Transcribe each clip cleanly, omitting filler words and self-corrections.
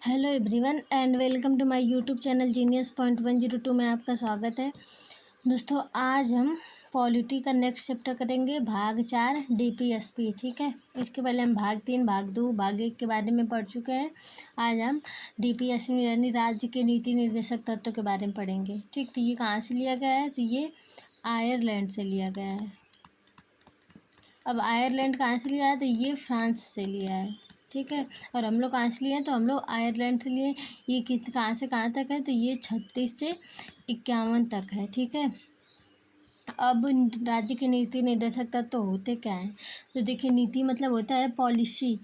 Hello everyone and welcome to my YouTube channel genius point 102 में आपका स्वागत है। दोस्तों, आज हम पॉलिटी का नेक्स्ट चैप्टर करेंगे, भाग 4 डीपीएसपी। ठीक है, इसके पहले हम भाग 3, भाग 2, भाग 1 के बारे में पढ़ चुके हैं। आज हम डीपीएसपी यानी राज्य के नीति निर्देशक तत्वों के बारे में पढ़ेंगे। ठीक, तो ये कहाँ से लिया गया है? तो ये आयरलैंड से लिया गया है। अब आयरलैंड कहाँ से लिया है? तो ये फ्रांस से लिया है। ठीक है, और हम लोग कहाँ से लिए हैं? तो हम लोग आयरलैंड से लिए। ये कहाँ से कहाँ तक है? तो ये 36 से 51 तक है। ठीक है, अब राज्य के नीति निर्देशक तत्व तो होते क्या हैं? तो देखिए, नीति मतलब होता है पॉलिसी।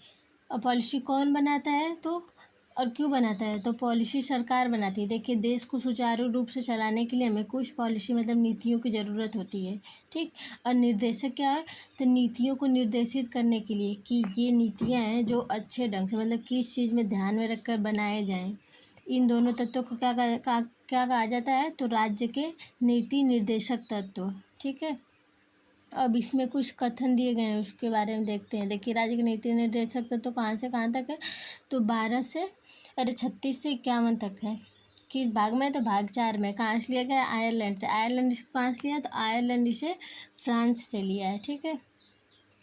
और पॉलिसी कौन बनाता है तो और क्यों बनाता है? तो पॉलिसी सरकार बनाती है। देखिए, देश को सुचारू रूप से चलाने के लिए हमें कुछ पॉलिसी मतलब नीतियों की ज़रूरत होती है। ठीक, और निर्देशक क्या है? तो नीतियों को निर्देशित करने के लिए कि ये नीतियाँ हैं जो अच्छे ढंग से मतलब किस चीज़ में ध्यान में रखकर बनाए जाएं। इन दोनों तत्वों को क्या कहा जाता है? तो राज्य के नीति निर्देशक तत्व। ठीक है, अब इसमें कुछ कथन दिए गए हैं, उसके बारे में देखते हैं। देखिए, राज्य के नीति निर्देशक तत्व कहाँ से कहाँ तक है? तो 36 से 51 तक है। किस भाग में? तो भाग 4 में। कहाँ से लिया गया? आयरलैंड से। आयरलैंड इसको कहाँ से लिया? तो आयरलैंड इसे फ्रांस से लिया है। ठीक है,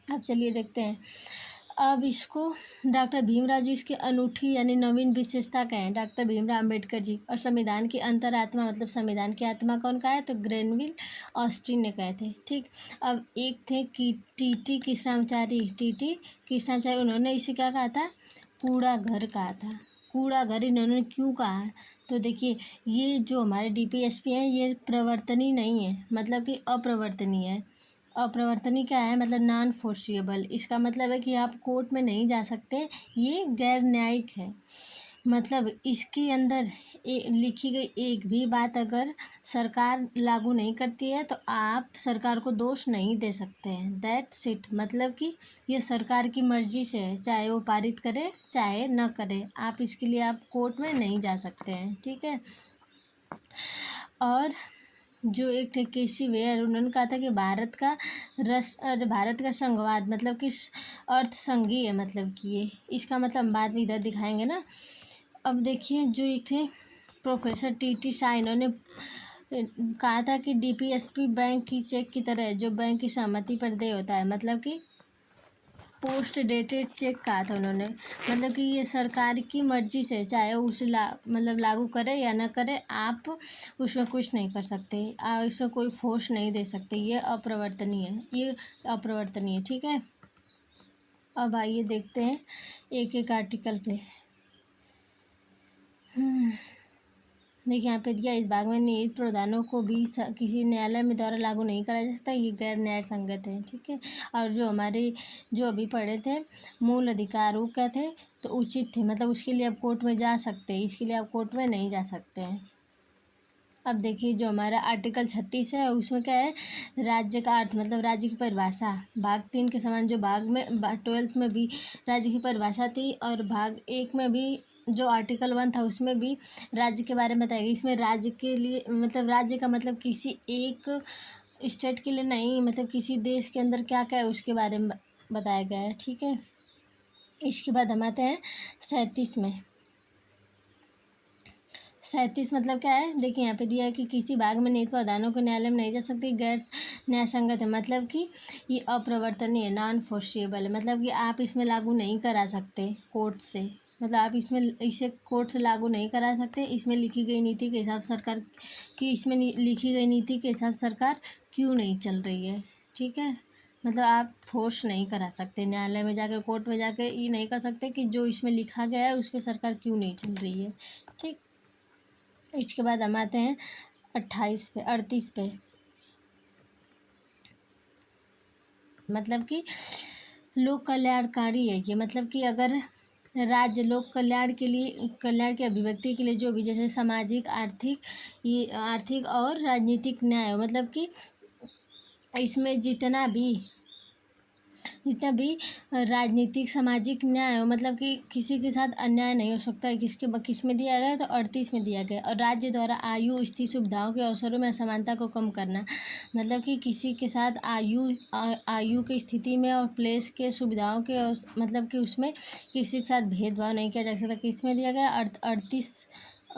अब चलिए देखते हैं। अब इसको डॉक्टर भीमराव जी इसकी अनूठी यानी नवीन विशेषता कहें, डॉक्टर भीमराव अम्बेडकर जी। और संविधान की अंतरात्मा मतलब संविधान की आत्मा कौन कहा है? तो ग्रेनविल ऑस्टिन ने कहे थे। ठीक, अब एक थे कि टीटी कृष्णाचारी। टीटी कृष्णाचारी, उन्होंने इसे क्या कहा था? कूड़ा घर कहा था। कूड़ा घर इन्होंने क्यों कहा? तो देखिए, ये जो हमारे डीपीएसपी हैं ये प्रवर्तनीय नहीं है, मतलब कि अप्रवर्तनीय है। अप्रवर्तनीय क्या है? मतलब नॉन फोर्सिएबल। इसका मतलब है कि आप कोर्ट में नहीं जा सकते, ये गैर न्यायिक है। मतलब इसके अंदर लिखी गई एक भी बात अगर सरकार लागू नहीं करती है तो आप सरकार को दोष नहीं दे सकते हैं। That's it. मतलब कि ये सरकार की मर्जी से है, चाहे वो पारित करे चाहे न करे, आप इसके लिए आप कोर्ट में नहीं जा सकते हैं। ठीक है, और जो एक थे केसी वेयर, उन्होंने कहा था कि भारत का संघवाद मतलब कि अर्थ संघीय है। मतलब कि ये इसका मतलब हम बाद में इधर दिखाएंगे ना। अब देखिए, जो एक थे प्रोफेसर टी शाह, इन्होंने कहा था कि डीपीएसपी बैंक की चेक की तरह है जो बैंक की सहमति पर देय होता है। मतलब कि पोस्ट डेटेड चेक कहा था उन्होंने। मतलब कि ये सरकार की मर्जी से, चाहे उसे मतलब लागू करे या ना करे, आप उसमें कुछ नहीं कर सकते, आप इसमें कोई फोर्स नहीं दे सकते। ये अप्रवर्तनीय है, ये अप्रवर्तनीय। ठीक है, अब आइए देखते हैं एक एक आर्टिकल पे। देखिए, यहाँ पे दिया, इस भाग में निहित प्रावधानों को भी किसी न्यायालय में द्वारा लागू नहीं करा जा सकता, ये गैर न्याय संगत है। ठीक है, और जो हमारे जो अभी पढ़े थे मूल अधिकार, वो क्या थे? तो उचित थे, मतलब उसके लिए आप कोर्ट में जा सकते हैं, इसके लिए आप कोर्ट में नहीं जा सकते हैं। अब देखिए, जो हमारा आर्टिकल 36 है उसमें क्या है? राज्य का अर्थ मतलब राज्य की परिभाषा। भाग 3 के समान जो भाग में 12th में भी राज्य की परिभाषा थी, और भाग 1 में भी जो आर्टिकल 1 था उसमें भी राज्य के बारे में बताया गया। इसमें राज्य के लिए मतलब राज्य का मतलब किसी एक स्टेट के लिए नहीं, मतलब किसी देश के अंदर क्या क्या है उसके बारे में बताया गया है। ठीक है, इसके बाद हम आते हैं 37 में। 37 मतलब क्या है? देखिए, यहाँ पे दिया है कि किसी भाग में निहित प्रावधानों को न्यायालय में नहीं जा सकती, गैर न्यायसंगत है। मतलब कि ये अप्रवर्तनीय है, नॉन फोर्सिएबल है। मतलब कि आप इसमें लागू नहीं करा सकते कोर्ट से, मतलब आप इसमें इसे कोर्ट से लागू नहीं करा सकते। इसमें लिखी गई नीति के हिसाब सरकार की इसमें लिखी गई नीति के हिसाब सरकार क्यों नहीं चल रही है। ठीक है, मतलब आप फोर्स नहीं करा सकते, न्यायालय में जाकर कोर्ट में जाकर ये नहीं कर सकते कि जो इसमें लिखा गया है उस पर सरकार क्यों नहीं चल रही है। ठीक, इसके बाद हम आते हैं 38 पे। मतलब कि लोक कल्याणकारी है ये। मतलब कि अगर राज्य लोक कल्याण के लिए, कल्याण की अभिव्यक्ति के लिए जो भी, जैसे सामाजिक, आर्थिक और राजनीतिक न्याय हो, मतलब कि इसमें जितना भी जितना भी राजनीतिक सामाजिक न्याय हो, मतलब कि किसी के साथ अन्याय नहीं हो सकता है। किस में दिया गया है तो 38 में दिया गया है। और राज्य द्वारा आयु स्थिति सुविधाओं के अवसरों में असमानता को कम करना, मतलब कि किसी के साथ आयु की स्थिति में और प्लेस के सुविधाओं के मतलब कि उसमें किसी के साथ भेदभाव नहीं किया जा सकता। किस में दिया गया 38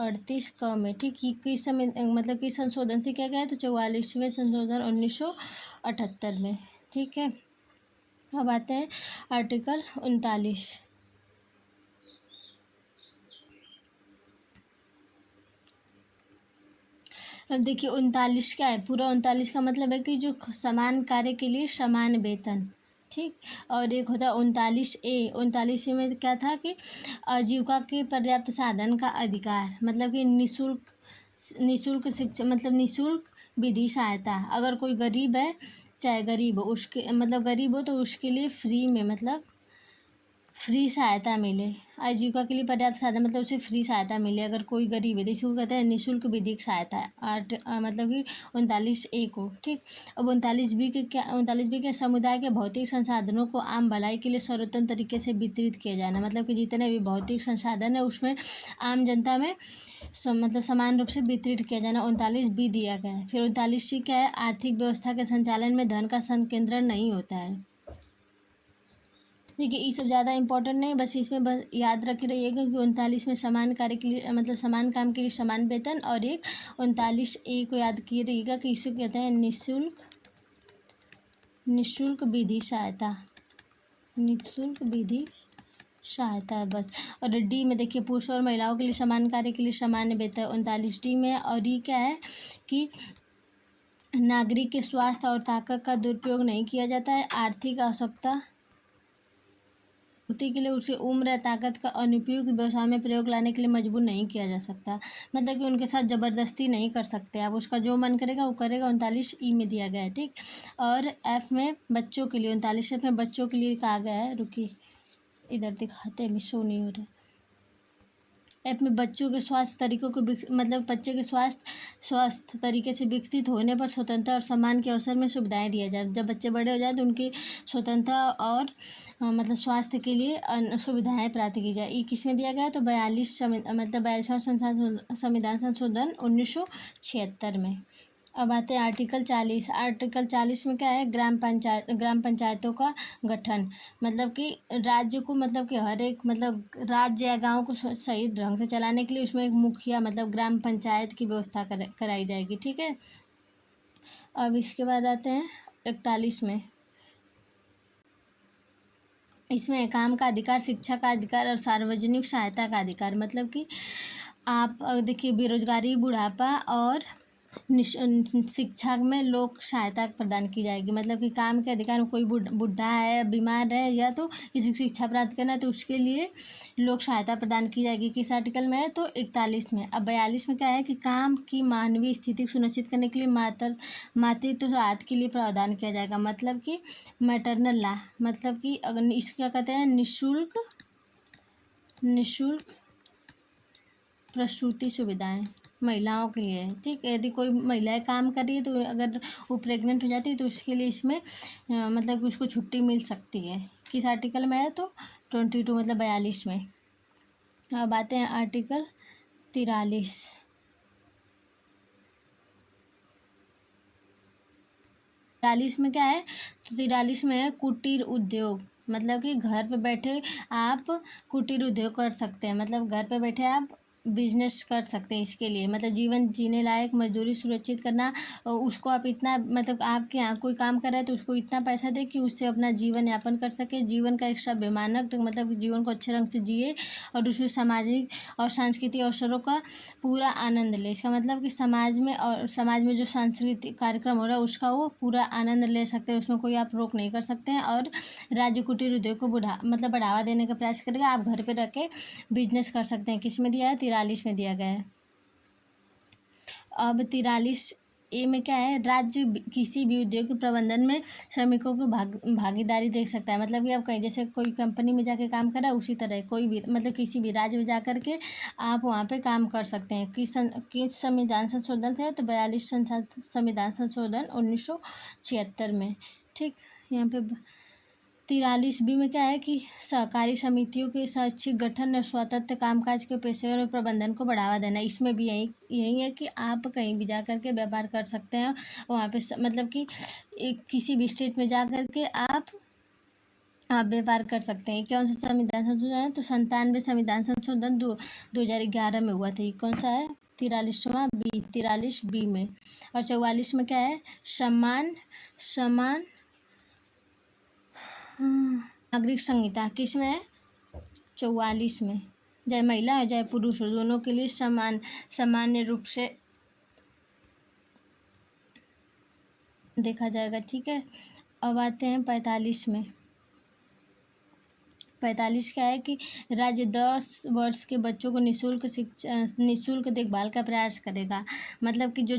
38 क में, ठीक। किस समय मतलब किस संशोधन से किया गया है तो 44वें संशोधन 1978 में, ठीक है। अब आते हैं आर्टिकल 39। अब देखिए 39 क्या है, पूरा 39 का मतलब है कि जो समान कार्य के लिए समान वेतन, ठीक। और एक होता है 39A। 39A में क्या था कि आजीविका के पर्याप्त साधन का अधिकार, मतलब कि निशुल्क शिक्षा, मतलब निशुल्क विधि सहायता। अगर कोई गरीब है, चाहे गरीब हो उसके, मतलब गरीब हो तो उसके लिए फ्री में, मतलब फ्री सहायता मिले। आजीविका के लिए पर्याप्त साधन, मतलब उसे फ्री सहायता मिले अगर कोई गरीब है, तो इसको कहते हैं निःशुल्क विधिक सहायता। मतलब कि 39A को, ठीक। अब 39B के समुदाय के भौतिक संसाधनों को आम भलाई के लिए सर्वोत्तम तरीके से वितरित किया जाना, मतलब कि जितने भी भौतिक संसाधन है उसमें आम जनता में मतलब समान रूप से वितरित किया जाना, 39B दिया गया है। फिर 39C क्या है, आर्थिक व्यवस्था के संचालन में धन का संकेंद्रण नहीं होता है। देखिए ये सब ज़्यादा इंपॉर्टेंट नहीं, बस इसमें बस याद रखे रहिएगा कि 39 में समान कार्य के लिए, मतलब समान काम के लिए समान वेतन। और एक 39A को याद किए रहिएगा कि इसको कहते हैं निःशुल्क विधि सहायता, निःशुल्क विधि सहायता, बस। और डी में देखिए पुरुषों और महिलाओं के लिए समान कार्य के लिए समान वेतन 39D में। और ये क्या है कि नागरिक के स्वास्थ्य और ताकत का दुरुपयोग नहीं किया जाता है। आर्थिक आवश्यकता पूर्ति के लिए उसे उम्र या ताकत का अनुपयुक्त व्यवसाय में प्रयोग लाने के लिए मजबूर नहीं किया जा सकता, मतलब कि उनके साथ ज़बरदस्ती नहीं कर सकते आप, उसका जो मन करेगा वो करेगा। 39E में दिया गया है, ठीक। और एफ में बच्चों के लिए, 39F में बच्चों के लिए कहा गया है, रुकिए इधर दिखाते हैं, शो नहीं हो रहा है। ऐप में बच्चों के स्वास्थ्य तरीकों को, मतलब बच्चे के स्वास्थ्य तरीके से विकसित होने पर स्वतंत्रता और सम्मान के अवसर में सुविधाएं दिया जाए। जब बच्चे बड़े हो जाए तो उनकी स्वतंत्रता और मतलब स्वास्थ्य के लिए सुविधाएं प्राप्त की जाए। ये किस में दिया गया है तो 42वां संविधान संशोधन 1976 में। अब आते हैं आर्टिकल 40। आर्टिकल 40 में क्या है, ग्राम पंचायतों का गठन, मतलब कि राज्य को, मतलब कि हर एक, मतलब राज्य या गांव को सही ढंग से चलाने के लिए उसमें एक मुखिया, मतलब ग्राम पंचायत की व्यवस्था कराई जाएगी, ठीक है। अब इसके बाद आते हैं 41 में। इसमें काम का अधिकार, शिक्षा का अधिकार और सार्वजनिक सहायता का अधिकार, मतलब कि आप देखिए बेरोजगारी, बुढ़ापा और शिक्षा में लोक सहायता प्रदान की जाएगी, मतलब कि काम के अधिकार में कोई बुढ़ा है, बीमार है, या तो किसी को शिक्षा प्राप्त करना है तो उसके लिए लोक सहायता प्रदान की जाएगी। किस आर्टिकल में है तो 41 में। अब 42 में क्या है कि काम की मानवीय स्थिति सुनिश्चित करने के लिए मातृत्व राहत के लिए प्रावधान किया जाएगा, मतलब कि मैटरनल लॉ, मतलब कि अगर इसका कहते हैं निःशुल्क प्रसूति सुविधाएं महिलाओं के लिए, ठीक। यदि कोई महिलाएं काम कर रही है तो अगर वो प्रेग्नेंट हो जाती है तो उसके लिए इसमें मतलब कि उसको छुट्टी मिल सकती है। किस आर्टिकल में है तो 22, मतलब 42 में। अब आते हैं आर्टिकल 43। 43 में क्या है तो 43 में है कुटीर उद्योग, मतलब कि घर पे बैठे आप कुटीर उद्योग कर सकते हैं, मतलब घर पे बैठे आप बिजनेस कर सकते हैं। इसके लिए मतलब जीवन जीने लायक मजदूरी सुरक्षित करना, उसको आप इतना, मतलब आपके यहाँ कोई काम कर रहा है तो उसको इतना पैसा दे कि उससे अपना जीवन यापन कर सके, जीवन का एक सभ्यमानक, तो मतलब जीवन को अच्छे ढंग से जिए और उसमें सामाजिक और सांस्कृतिक अवसरों का पूरा आनंद ले। इसका मतलब कि समाज में जो सांस्कृतिक कार्यक्रम हो रहा है उसका वो पूरा आनंद ले सकते हैं, उसमें कोई आप रोक नहीं कर सकते हैं। और राज्य कुटीर उद्योग को बढ़ावा देने का प्रयास करेगा, आप घर पे रह के बिजनेस कर सकते हैं। किस में दिया है 43 में दिया गया है। अब 43A में क्या है, राज्य किसी भी उद्योग के प्रबंधन में श्रमिकों को भागीदारी दे सकता है, मतलब कि आप कहीं जैसे कोई कंपनी में जाके काम कर रहा है उसी तरह कोई भी, मतलब किसी भी राज्य में जा कर के आप वहाँ पे काम कर सकते हैं। किस संविधान संशोधन से है तो 42 संविधान संशोधन 1976 में, ठीक। यहाँ पे 43 बी में क्या है कि सहकारी समितियों के स्वैच्छिक गठन और स्वतंत्र कामकाज के पेशेवर और प्रबंधन को बढ़ावा देना। इसमें भी यही है कि आप कहीं भी जा कर के व्यापार कर सकते हैं, वहाँ पे मतलब कि किसी भी स्टेट में जा कर के आप व्यापार कर सकते हैं। कौन सा संविधान संशोधन है? तो 97 संविधान संशोधन 2011 में हुआ था। ये कौन सा है? 43 बी में। और 44 में क्या है? समान नागरिक संहिता किसमें है? 44 में। चाहे महिला हो चाहे पुरुष हो, दोनों के लिए सामान्य रूप से देखा जाएगा। ठीक है, अब आते हैं 45 में। 45 क्या है कि राज्य 10 वर्ष के बच्चों को निःशुल्क देखभाल का प्रयास करेगा। मतलब कि जो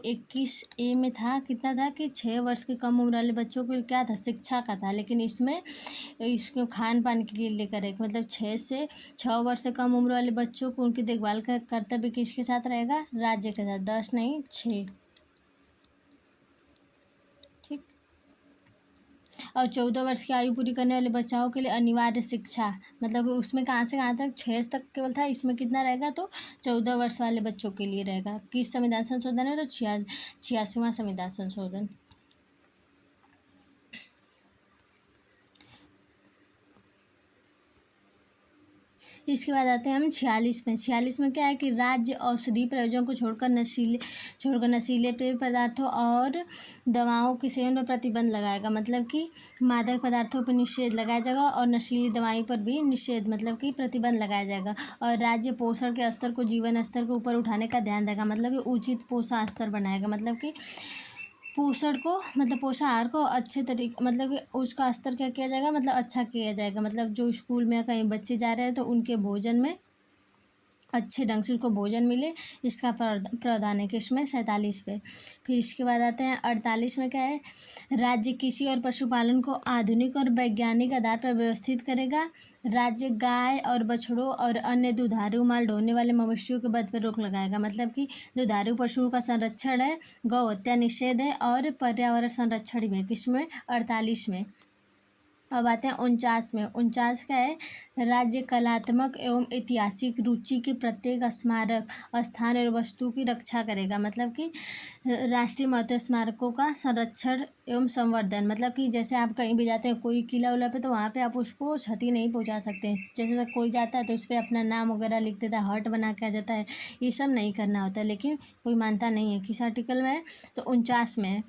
21A में था, कितना था कि 6 वर्ष के कम उम्र वाले बच्चों को क्या था? शिक्षा का था, लेकिन इसमें इसको खान पान के लिए लेकर एक मतलब 6 वर्ष से कम उम्र वाले बच्चों को उनकी देखभाल का कर्तव्य किसके साथ रहेगा? राज्य के साथ। 10 नहीं 6। ठीक। और 14 वर्ष की आयु पूरी करने वाले बच्चाओं के लिए अनिवार्य शिक्षा, मतलब उसमें कहाँ से कहाँ तक? 6 तक केवल था, इसमें कितना रहेगा? तो 14 वर्ष वाले बच्चों के लिए रहेगा। किस संविधान संशोधन है? तो 86वां संविधान संशोधन। इसके बाद आते हैं हम 46 में। 46 में क्या है कि राज्य औषधि प्रयोजनों को छोड़कर नशीले पेय पदार्थों और दवाओं के सेवन पर प्रतिबंध लगाएगा। मतलब कि मादक पदार्थों पर निषेध लगाया जाएगा और नशीली दवाई पर भी निषेध मतलब कि प्रतिबंध लगाया जाएगा। और राज्य पोषण के स्तर को जीवन स्तर को ऊपर उठाने का ध्यान देगा। मतलब कि उचित पोषण स्तर बनाएगा। मतलब कि पोषण आहार को अच्छे तरीके मतलब कि उसका स्तर क्या किया जाएगा? मतलब अच्छा किया जाएगा। मतलब जो स्कूल में कहीं बच्चे जा रहे हैं तो उनके भोजन में अच्छे ढंग से उनको भोजन मिले, इसका प्रावधान है किसमें? 47 पे। फिर इसके बाद आते हैं 48 में। क्या है? राज्य कृषि और पशुपालन को आधुनिक और वैज्ञानिक आधार पर व्यवस्थित करेगा। राज्य गाय और बछड़ों और अन्य दुधारू माल ढोने वाले मवेशियों के वध पर रोक लगाएगा। मतलब कि दुधारू पशुओं का संरक्षण है, गौ हत्या निषेध है और पर्यावरण संरक्षण भी है। किसमें? 48 में। अब आते हैं 49 में। 49 का है राज्य कलात्मक एवं ऐतिहासिक रुचि के प्रत्येक स्मारक स्थान और वस्तु की रक्षा करेगा। मतलब कि राष्ट्रीय महत्व स्मारकों का संरक्षण एवं संवर्धन। मतलब कि जैसे आप कहीं भी जाते हैं कोई किला उला पे, तो वहाँ पे आप उसको क्षति नहीं पहुँचा सकते। जैसे कोई जाता है तो उस पर अपना नाम वगैरह लिख देता है, हर्ट बना के आ जाता है, ये सब नहीं करना होता है। लेकिन कोई मानता नहीं है। किस आर्टिकल में है? तो 49 में है।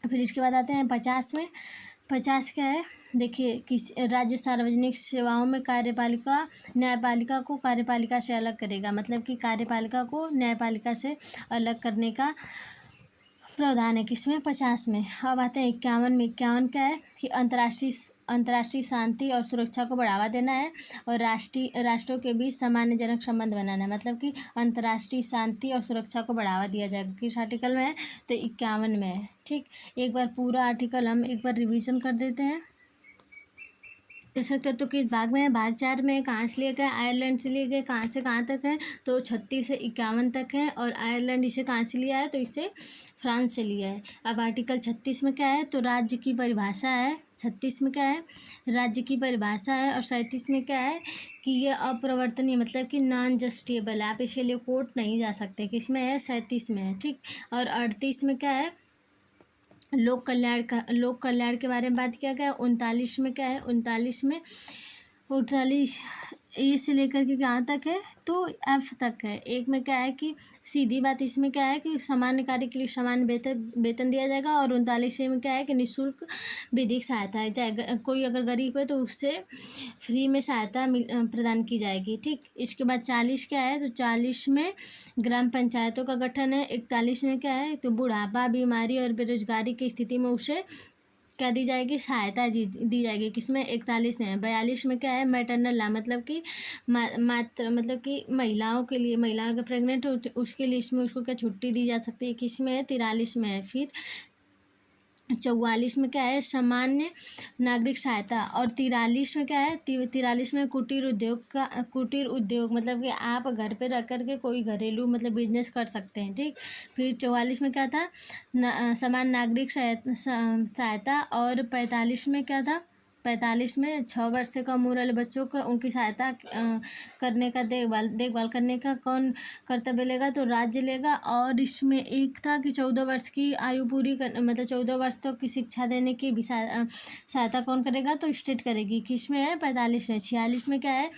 फिर इसके बाद आते हैं 50 में। 50 क्या है? देखिए, किस राज्य सार्वजनिक सेवाओं में न्यायपालिका को कार्यपालिका से अलग करेगा। मतलब कि कार्यपालिका को न्यायपालिका से अलग करने का प्रावधान है। किसमें? 50 में। अब आते हैं 51 में। 51 क्या है कि अंतर्राष्ट्रीय शांति और सुरक्षा को बढ़ावा देना है और राष्ट्रों के बीच सम्मानजनक संबंध बनाना है। मतलब कि अंतर्राष्ट्रीय शांति और सुरक्षा को बढ़ावा दिया जाएगा। किस आर्टिकल में है? तो 51 में है। ठीक, एक बार पूरा आर्टिकल हम एक बार रिवीजन कर देते हैं। देख सकते हैं तो किस भाग में है? भाग 4 में। कहाँ से लिए गए? आयरलैंड से लिए गए। कहाँ से कहाँ तक है? तो 36 से 51 तक है। और आयरलैंड इसे कहाँ से लिया है? तो इसे फ्रांस से लिया है। अब आर्टिकल 36 में क्या है? तो राज्य की परिभाषा है। 36 में क्या है? राज्य की परिभाषा है। और 37 में क्या है कि ये अपरिवर्तनीय मतलब कि नॉन जस्टिसेबल है, आप इसके लिए कोर्ट नहीं जा सकते। किसमें है? 37 में है। ठीक, और 38 में क्या है? लोक कल्याण के बारे में बात किया गया। 39 में क्या है? 39 ए से लेकर के कहाँ तक है? तो एफ तक है। एक में क्या है कि सीधी बात इसमें क्या है कि सामान्य कार्य के लिए समान वेतन दिया जाएगा। और 39 में क्या है कि निःशुल्क विधिक सहायता है, चाहे कोई अगर गरीब है तो उससे फ्री में सहायता प्रदान की जाएगी। ठीक, इसके बाद 40 क्या है? तो 40 में ग्राम पंचायतों का गठन है। 41 में क्या है? तो बुढ़ापा, बीमारी और बेरोजगारी की स्थिति में उसे क्या दी जाएगी? सहायता दी जाएगी। किसमें? 41 में। 42 में क्या है? मैटरनल लॉ मतलब कि मात्र मतलब कि महिलाओं के लिए, महिला अगर प्रेग्नेंट हो तो उसके लिए इसमें उसको क्या छुट्टी दी जा सकती है। किसमें है? 43 में है। फिर 44 में क्या है, सामान्य नागरिक सहायता। और 43 में क्या है, 43 में कुटीर उद्योग, मतलब कि आप घर पे रह कर के कोई घरेलू मतलब बिजनेस कर सकते हैं, ठीक। फिर 44 में क्या था, समान नागरिक सहायता। और 45 में क्या था, 45 में 6 वर्ष से कम उम्र वाले बच्चों को उनकी सहायता करने का देखभाल करने का कौन कर्तव्य लेगा, तो राज्य लेगा। और इसमें एक था कि 14 वर्ष की आयु पूरी कर, मतलब 14 वर्ष तक की शिक्षा देने की भी सहायता कौन करेगा, तो स्टेट करेगी। किसमें है, 45 में। 46 में क्या है,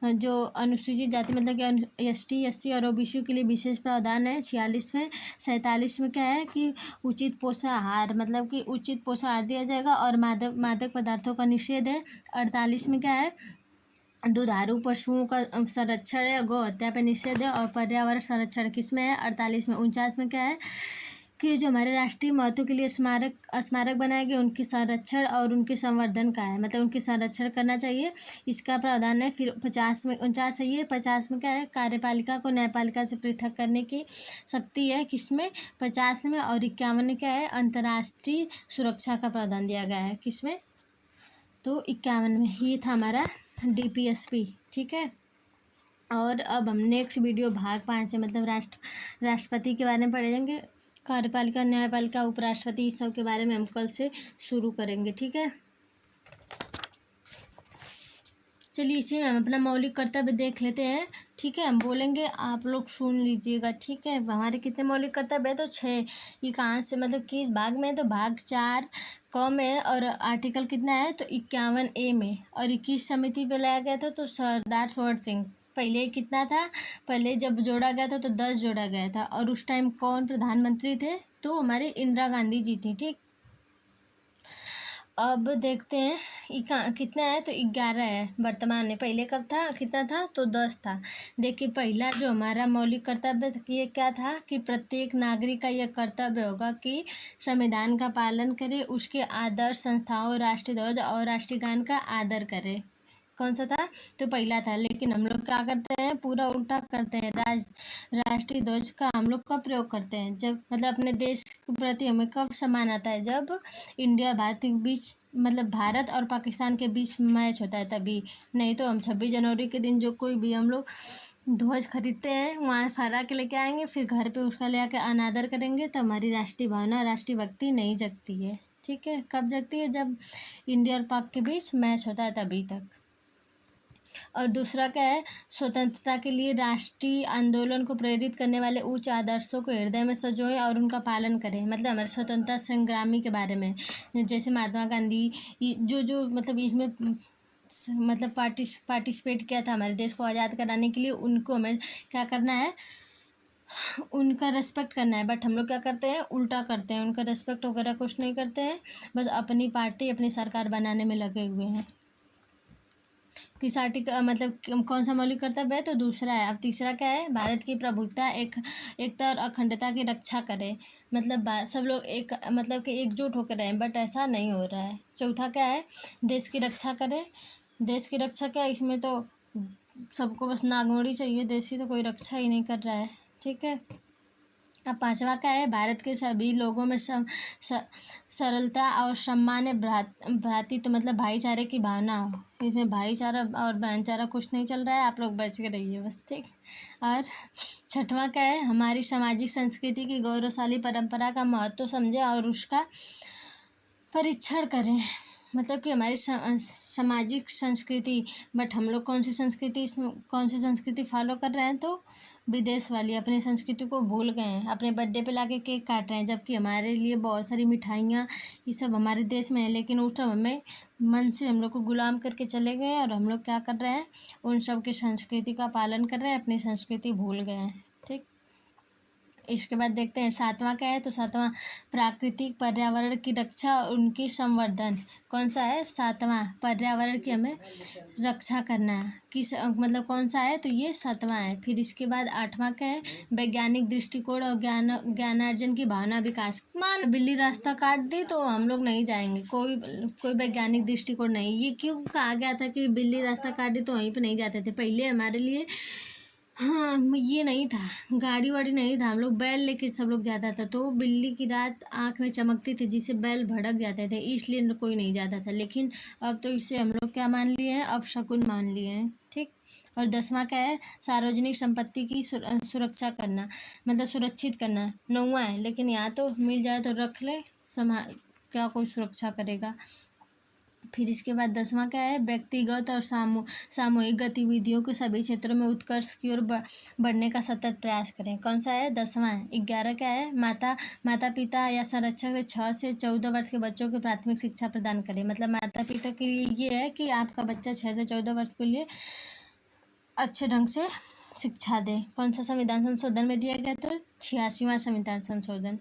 जो अनुसूचित जाति मतलब कि ST SC और OBC के लिए विशेष प्रावधान है, 46 में। 47 में क्या है कि उचित पोषाहार, मतलब कि उचित पोषाहार दिया जाएगा। और मादक पदार्थों का निषेध है। 48 में क्या है, दुधारू पशुओं का संरक्षण है, गौ हत्या पर निषेध है। और पर्यावरण संरक्षण किसमें है, 48 में। 49 में क्या है कि जो हमारे राष्ट्रीय महत्व के लिए स्मारक बनाए गए उनके संरक्षण और उनके संवर्धन का है, मतलब उनके संरक्षण करना चाहिए, इसका प्रावधान है। फिर 50 में, 49 है ये। 50 में क्या है, कार्यपालिका को न्यायपालिका से पृथक करने की शक्ति है, किसमें, 50 में। और 51 में क्या है, अंतर्राष्ट्रीय सुरक्षा का प्रावधान दिया गया है, किसमें, तो 51 में। ये था हमारा DPSP, ठीक है। और अब हम नेक्स्ट वीडियो भाग 5 है, मतलब राष्ट्रपति के बारे में पढ़ेंगे। कार्यपालिका, न्यायपालिका, उपराष्ट्रपति, इस सब के बारे में हम कल से शुरू करेंगे, ठीक है। चलिए इसी में हम अपना मौलिक कर्तव्य देख लेते हैं, ठीक है। हम बोलेंगे, आप लोग सुन लीजिएगा, ठीक है। हमारे कितने मौलिक कर्तव्य है, तो 6। ये कहाँ से, मतलब किस भाग में है, तो भाग 4 क में है। और आर्टिकल कितना है, तो 51A में। और 21 समिति पे लाया गया था, तो सरदार सरोवर सिंह। पहले कितना था, पहले जब जोड़ा गया था तो 10 जोड़ा गया था। और उस टाइम कौन प्रधानमंत्री थे, तो हमारे इंदिरा गांधी जी थी, ठीक। अब देखते हैं कितना है, तो 11 है वर्तमान में। पहले कब था, कितना था, तो 10 था। देखिए पहला जो हमारा मौलिक कर्तव्य ये क्या था कि प्रत्येक नागरिक का यह कर्तव्य होगा कि संविधान का पालन करे, उसके आदर्श संस्थाओं, राष्ट्रीय ध्वज और राष्ट्रीय गान का आदर करे। कौन सा था, तो पहला था। लेकिन हम लोग क्या करते हैं, पूरा उल्टा करते हैं। राष्ट्रीय ध्वज का हम लोग कब प्रयोग करते हैं, जब मतलब अपने देश के प्रति हमें कब सम्मान आता है, जब इंडिया और भारत के बीच, मतलब भारत और पाकिस्तान के बीच मैच होता है तभी। नहीं तो हम 26 जनवरी के दिन जो कोई भी हम लोग ध्वज खरीदते हैं, वहाँ फहरा के लेके आएंगे, फिर घर पे उसका ले आके अनादर करेंगे, तो हमारी राष्ट्रीय भावना, राष्ट्रीय भक्ति नहीं जगती है, ठीक है। कब जगती है, जब इंडिया और पाक के बीच मैच होता है तभी तक। और दूसरा क्या है, स्वतंत्रता के लिए राष्ट्रीय आंदोलन को प्रेरित करने वाले उच्च आदर्शों को हृदय में संजोएं और उनका पालन करें। मतलब हमारे स्वतंत्रता संग्रामी के बारे में, जैसे महात्मा गांधी, जो मतलब इसमें मतलब पार्टिसिपेट किया था हमारे देश को आज़ाद कराने के लिए, उनको हमें क्या करना है, उनका रेस्पेक्ट करना है। बट हम लोग क्या करते हैं, उल्टा करते हैं, उनका रेस्पेक्ट वगैरह कुछ नहीं करते हैं, बस अपनी पार्टी, अपनी सरकार बनाने में लगे हुए हैं। किस आर्टिकल, मतलब कौन सा मौलिक कर्तव्य है, तो दूसरा है। अब तीसरा क्या है, भारत की प्रभुत्ता, एकता और अखंडता की रक्षा करे। मतलब सब लोग एक, मतलब कि एकजुट होकर रहें, बट ऐसा नहीं हो रहा है। चौथा क्या है, देश की रक्षा करे। देश की रक्षा क्या है, इसमें तो सबको बस नागमोड़ी चाहिए, देश की तो कोई रक्षा ही नहीं कर रहा है, ठीक है। अब पांचवा क्या है, भारत के सभी लोगों में सरलता और सम्मान, भ्रातृत्व मतलब भाईचारे की भावना हो। इसमें भाईचारा और भाईचारा कुछ नहीं चल रहा है, आप लोग बच के रहिए बस, ठीक। और छठवां क्या है, हमारी सामाजिक संस्कृति की गौरवशाली परंपरा का महत्व समझें और उसका परीक्षण करें। मतलब कि हमारी सामाजिक संस्कृति, बट हम लोग कौन सी संस्कृति फॉलो कर रहे हैं, तो विदेश वाली। अपनी संस्कृति को भूल गए हैं, अपने बर्थडे पे लाके केक काट रहे हैं, जबकि हमारे लिए बहुत सारी मिठाइयाँ ये सब हमारे देश में है, लेकिन उस सब हमें मन से हम लोग को गुलाम करके चले गए हैं। और हम लोग क्या कर रहे हैं, उन सब की संस्कृति का पालन कर रहे हैं, अपनी संस्कृति भूल गए हैं, ठीक। इसके बाद देखते हैं सातवां क्या है, तो सातवां प्राकृतिक पर्यावरण की रक्षा और उनकी संवर्धन। कौन सा है, सातवां, पर्यावरण की हमें रक्षा करना है। किस मतलब कौन सा है, तो ये सातवां है। फिर इसके बाद आठवां क्या है, वैज्ञानिक दृष्टिकोण और ज्ञानार्जन की भावना विकास। मान बिल्ली रास्ता काट दी तो हम लोग नहीं जाएंगे, कोई वैज्ञानिक दृष्टिकोण नहीं। ये क्यों कहा गया था कि बिल्ली रास्ता काट दी तो वहीं पर नहीं जाते थे, पहले हमारे लिए हाँ, ये नहीं था, गाड़ी वाड़ी नहीं था, हम लोग बैल लेके सब लोग जाता था। तो बिल्ली की रात आँख में चमकती थी जिससे बैल भड़क जाते थे, इसलिए कोई नहीं जाता था। लेकिन अब तो इससे हम लोग क्या मान लिए हैं, अपशकुन मान लिए हैं। ठीक। और 10वां क्या है, सार्वजनिक संपत्ति की सुरक्षा करना, मतलब सुरक्षित करना। 9वां है, लेकिन यहाँ तो मिल जाए तो रख ले, क्या कोई सुरक्षा करेगा। फिर इसके बाद 10वां क्या है, व्यक्तिगत और सामूहिक गतिविधियों को सभी क्षेत्रों में उत्कर्ष की ओर बढ़ने का सतत प्रयास करें। कौन सा है, 10वां है। 11 क्या है, माता पिता या संरक्षक 6 से 14 वर्ष के बच्चों को प्राथमिक शिक्षा प्रदान करें। मतलब माता पिता के लिए ये है कि आपका बच्चा 6 से 14 वर्ष के लिए अच्छे ढंग से शिक्षा दे। कौन सा संविधान संशोधन में दिया गया, तो 86वां संविधान संशोधन।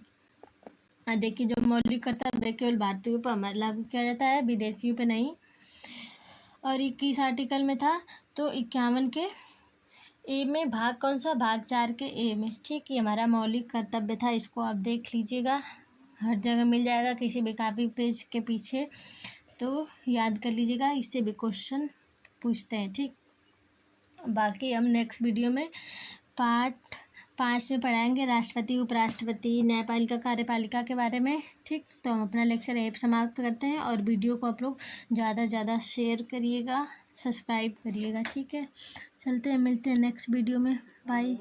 देखिए, जो मौलिक कर्तव्य केवल भारतीयों पर हमारे लागू किया जाता है, विदेशियों पे नहीं। और 21 आर्टिकल में था, तो 51 के ए में भाग कौन सा, भाग 4 के ए में। ठीक, ये हमारा मौलिक कर्तव्य था, इसको आप देख लीजिएगा, हर जगह मिल जाएगा किसी भी कापी पेज के पीछे, तो याद कर लीजिएगा, इससे भी क्वेश्चन पूछते हैं। ठीक, बाकी हम नेक्स्ट वीडियो में पार्ट 5 में पढ़ाएंगे राष्ट्रपति, उपराष्ट्रपति, न्यायपालिका, कार्यपालिका के बारे में। ठीक, तो हम अपना लेक्चर यहीं समाप्त करते हैं, और वीडियो को आप लोग ज़्यादा से ज़्यादा शेयर करिएगा, सब्सक्राइब करिएगा। ठीक है, चलते हैं, मिलते हैं नेक्स्ट वीडियो में, बाय।